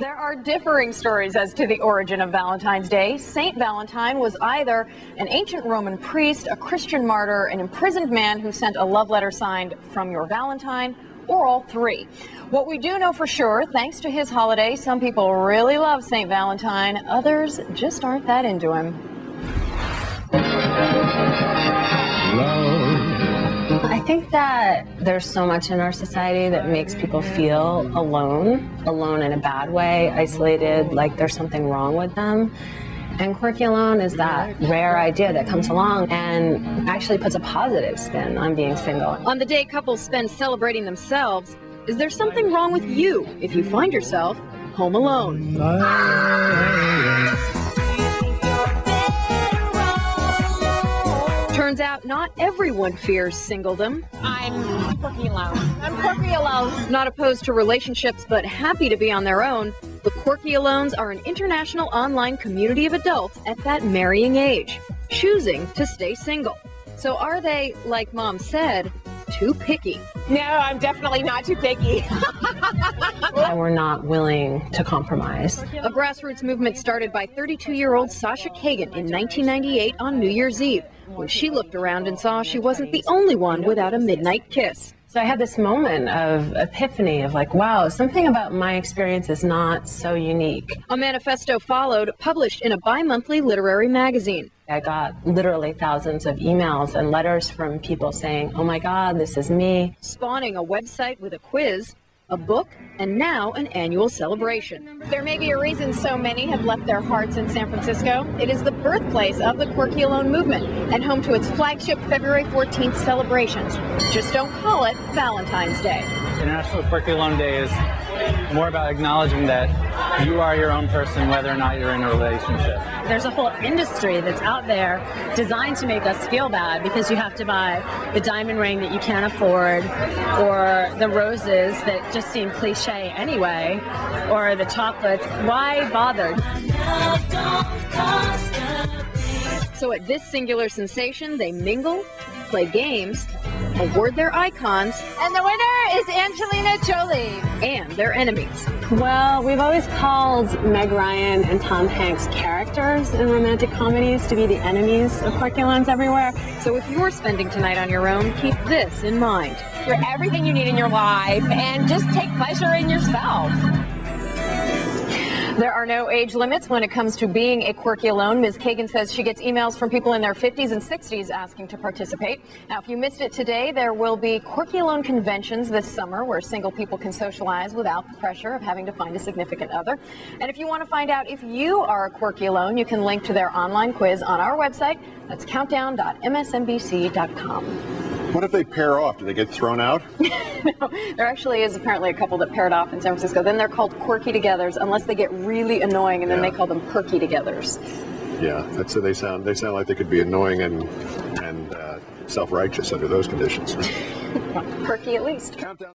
There are differing stories as to the origin of Valentine's Day. Saint Valentine was either an ancient Roman priest, a Christian martyr, an imprisoned man who sent a love letter signed "From your Valentine," or all three. What we do know for sure, thanks to his holiday, some people really love Saint Valentine, others just aren't that into him. I think that there's so much in our society that makes people feel alone in a bad way, isolated, like there's something wrong with them. And Quirkyalone is that rare idea that comes along and actually puts a positive spin on being single. On the day couples spend celebrating themselves, is there something wrong with you if you find yourself home alone? Turns out not everyone fears singledom. I'm Quirkyalone. Not opposed to relationships, but happy to be on their own, the Quirkyalones are an international online community of adults at that marrying age, choosing to stay single. So are they, like Mom said, too picky? No, I'm definitely not too picky. We're not willing to compromise. A grassroots movement started by 32-year-old Sasha Cagen in 1998 on New Year's Eve, when she looked around and saw she wasn't the only one without a midnight kiss. So I had this moment of epiphany of like, wow, something about my experience is not so unique. A manifesto followed, published in a bi-monthly literary magazine. I got literally thousands of emails and letters from people saying, oh my God, this is me. Spawning a website with a quiz, a book, and now an annual celebration. There may be a reason so many have left their hearts in San Francisco. It is the birthplace of the Quirkyalone movement and home to its flagship February 14th celebrations. Just don't call it Valentine's Day. International Quirkyalone Day is more about acknowledging that you are your own person whether or not you're in a relationship. There's a whole industry that's out there designed to make us feel bad because you have to buy the diamond ring that you can't afford, or the roses that just seem cliche anyway, or the chocolates. Why bother? So at this singular sensation, they mingle, play games, award their icons, And the winner is Angelina Jolie. and their enemies. Well, we've always called Meg Ryan and Tom Hanks characters in romantic comedies to be the enemies of Quirkyalones everywhere. So if you're spending tonight on your own, keep this in mind. You're everything you need in your life, and just take pleasure in yourself. There are no age limits when it comes to being a Quirkyalone. Ms. Cagen says she gets emails from people in their 50s and 60s asking to participate. Now, if you missed it today, there will be Quirkyalone conventions this summer where single people can socialize without the pressure of having to find a significant other. And if you want to find out if you are a Quirkyalone, you can link to their online quiz on our website. That's countdown.msnbc.com. What if they pair off? Do they get thrown out? No, there actually is apparently a couple that paired off in San Francisco. Then they're called quirky togethers, unless they get really annoying, and then they call them perky togethers. Yeah, that's they sound like they could be annoying and self-righteous under those conditions. Perky at least. Countdown.